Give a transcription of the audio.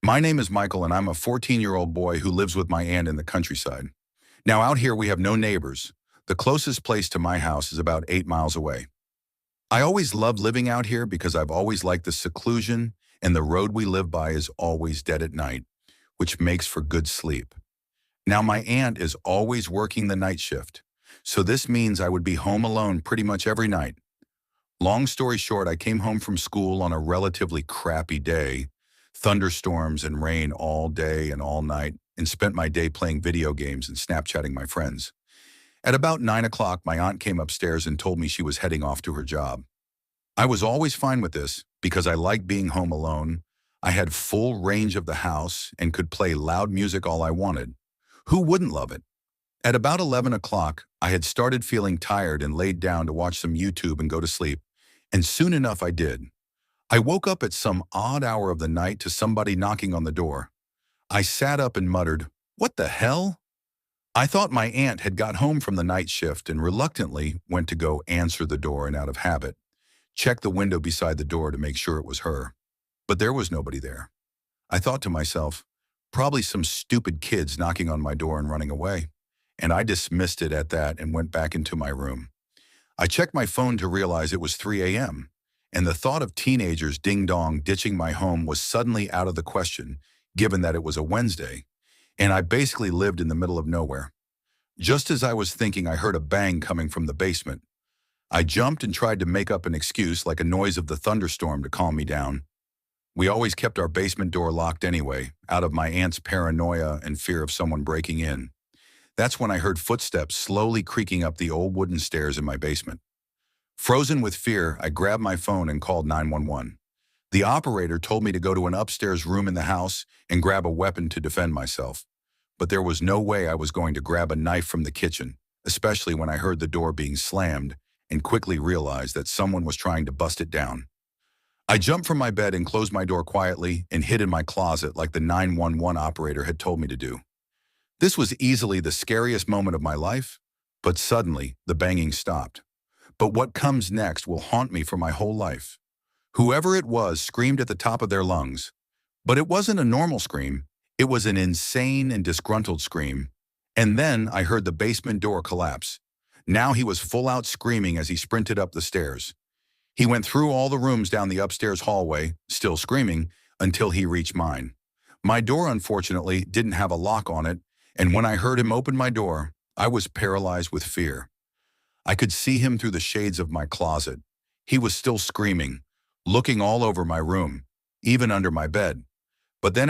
My name is Michael, and I'm a 14-year-old boy who lives with my aunt in the countryside. Now, out here, we have no neighbors. The closest place to my house is about 8 miles away. I always loved living out here because I've always liked the seclusion, and the road we live by is always dead at night, which makes for good sleep. Now, my aunt is always working the night shift, so this means I would be home alone pretty much every night. Long story short, I came home from school on a relatively crappy day, thunderstorms and rain all day and all night, and spent my day playing video games and Snapchatting my friends. At about 9 o'clock, my aunt came upstairs and told me she was heading off to her job. I was always fine with this because I liked being home alone. I had full range of the house and could play loud music all I wanted. Who wouldn't love it? At about 11 o'clock, I had started feeling tired and laid down to watch some YouTube and go to sleep, and soon enough I did. I woke up at some odd hour of the night to somebody knocking on the door. I sat up and muttered, "What the hell?" I thought my aunt had got home from the night shift and reluctantly went to go answer the door, and out of habit, checked the window beside the door to make sure it was her. But there was nobody there. I thought to myself, probably some stupid kids knocking on my door and running away. And I dismissed it at that and went back into my room. I checked my phone to realize it was 3 a.m., and the thought of teenagers ding-dong ditching my home was suddenly out of the question, given that it was a Wednesday, and I basically lived in the middle of nowhere. Just as I was thinking, I heard a bang coming from the basement. I jumped and tried to make up an excuse like a noise of the thunderstorm to calm me down. We always kept our basement door locked anyway, out of my aunt's paranoia and fear of someone breaking in. That's when I heard footsteps slowly creaking up the old wooden stairs in my basement. Frozen with fear, I grabbed my phone and called 911. The operator told me to go to an upstairs room in the house and grab a weapon to defend myself. But there was no way I was going to grab a knife from the kitchen, especially when I heard the door being slammed and quickly realized that someone was trying to bust it down. I jumped from my bed and closed my door quietly and hid in my closet like the 911 operator had told me to do. This was easily the scariest moment of my life, but suddenly the banging stopped. But what comes next will haunt me for my whole life. Whoever it was screamed at the top of their lungs. But it wasn't a normal scream. It was an insane and disgruntled scream. And then I heard the basement door collapse. Now he was full out screaming as he sprinted up the stairs. He went through all the rooms down the upstairs hallway, still screaming, until he reached mine. My door, unfortunately, didn't have a lock on it, and when I heard him open my door, I was paralyzed with fear. I could see him through the shades of my closet. He was still screaming, looking all over my room, even under my bed. But then